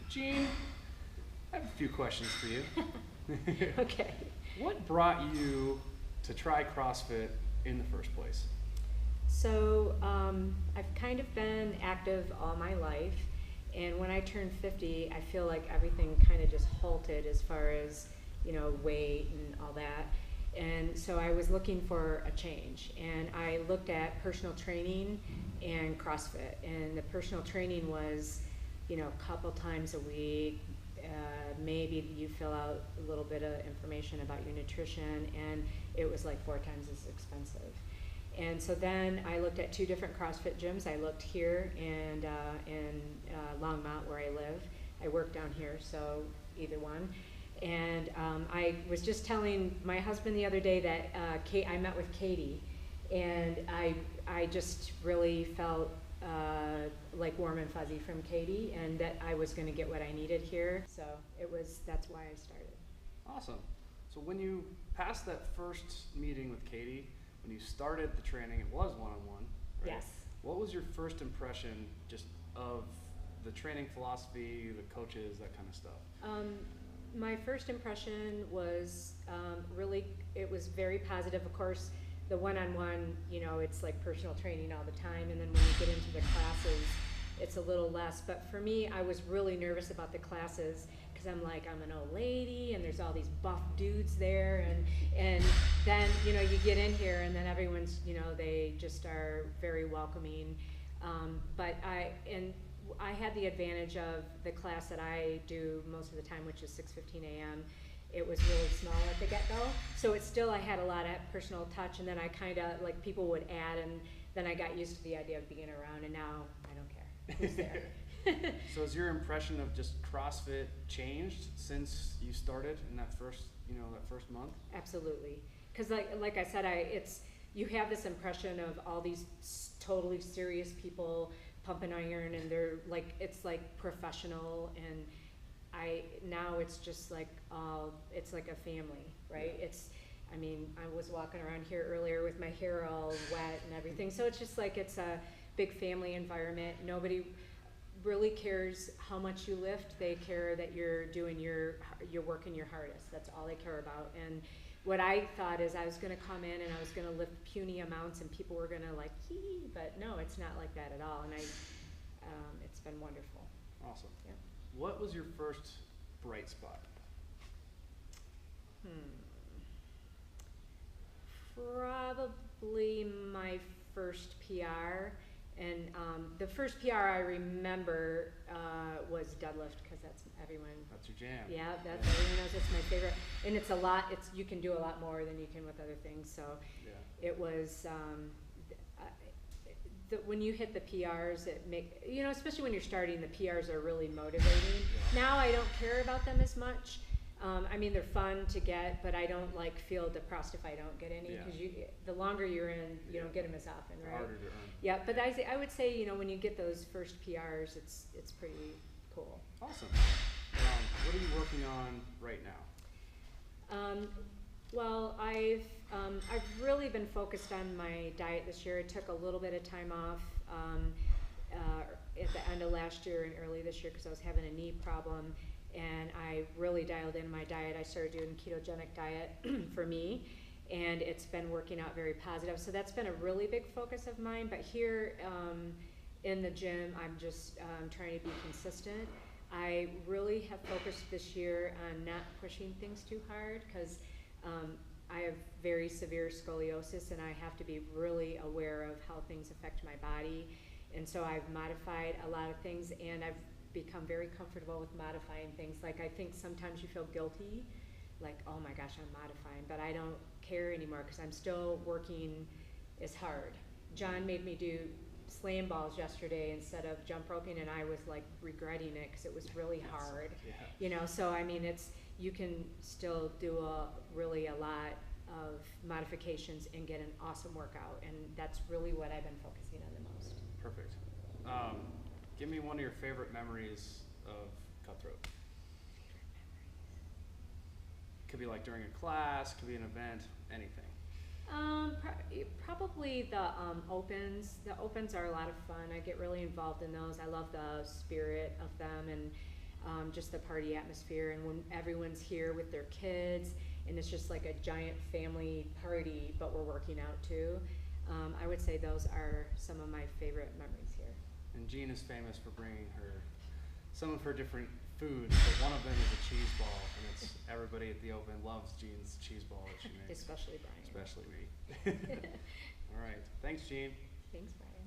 Jeanne, I have a few questions for you. Okay. What brought you to try CrossFit in the first place? So I've kind of been active all my life, and when I turned 50, I feel like everything kind of just halted as far as, weight and all that. And so I was looking for a change, and I looked at personal training and CrossFit, and the personal training was, a couple times a week. Maybe you fill out a little bit of information about your nutrition, and it was like 4 times as expensive. And so then I looked at 2 different CrossFit gyms. I looked here and in Longmont, where I live. I work down here, so either one. And I was just telling my husband the other day that I met with Katie, and I just really felt like warm and fuzzy from Katie, and that I was going to get what I needed here. So that's why I started. Awesome. So when you passed that first meeting with Katie, when you started the training, it was one-on-one, right? Yes. What was your first impression just of the training philosophy, the coaches, that kind of stuff? My first impression was it was very positive. Of course, the one-on-one, it's like personal training all the time, and then when you get into the classes, it's a little less. But for me, I was really nervous about the classes, because I'm an old lady, and there's all these buff dudes there, and then, you get in here, and then everyone's, they just are very welcoming. But I had the advantage of the class that I do most of the time, which is 6:15 a.m. It was really small at the get-go, so I had a lot of personal touch, and then I kind of, people would add, and then I got used to the idea of being around, and now I don't care who's there. So has your impression of just CrossFit changed since you started in that first month? Absolutely, because like I said, you have this impression of all these totally serious people pumping iron, and it's like professional, and now it's just it's like a family, right? Yeah. I was walking around here earlier with my hair all wet and everything, so it's just like it's a big family environment. Nobody really cares how much you lift. They care that you're working your hardest. That's all they care about. And what I thought is I was going to come in and I was going to lift puny amounts, and people were going to hee, but no, it's not like that at all. And it's been wonderful. Awesome. Yeah. What was your first bright spot? Probably my first PR. And the first PR I remember was deadlift, because that's everyone. That's your jam. Yeah, everyone knows it's my favorite, and it's a lot. You can do a lot more than you can with other things. So yeah. It was when you hit the PRs, especially when you're starting, the PRs are really motivating. Yeah. Now I don't care about them as much. They're fun to get, but I don't feel depressed if I don't get any, because the longer you're in, you don't get them as often, right? Harder to earn. Yeah, but I would say, when you get those first PRs, it's pretty cool. Awesome. What are you working on right now? Well, I've really been focused on my diet this year. I took a little bit of time off at the end of last year and early this year, because I was having a knee problem. And I really dialed in my diet. I started doing ketogenic diet for me, and it's been working out very positive. So that's been a really big focus of mine. But here in the gym, I'm just trying to be consistent. I really have focused this year on not pushing things too hard, because I have very severe scoliosis, and I have to be really aware of how things affect my body. And so I've modified a lot of things, and I've become very comfortable with modifying things. I think sometimes you feel guilty, oh my gosh, I'm modifying, but I don't care anymore, because I'm still working as hard. John made me do slam balls yesterday instead of jump roping, and I was regretting it, because it was really hard. Yeah. So you can still do a lot of modifications and get an awesome workout, and that's really what I've been focusing on the most. Perfect. Give me one of your favorite memories of Cutthroat. Could be during a class, could be an event, anything. Probably the opens. The opens are a lot of fun. I get really involved in those. I love the spirit of them, and just the party atmosphere, and when everyone's here with their kids, and it's just like a giant family party, but we're working out too. I would say those are some of my favorite memories here. And Jeanne is famous for bringing some of her different foods, but one of them is a cheese ball, and it's everybody at the Open loves Jeanne's cheese ball that she makes. Especially Brian. Especially me. All right. Thanks, Jeanne. Thanks, Brian.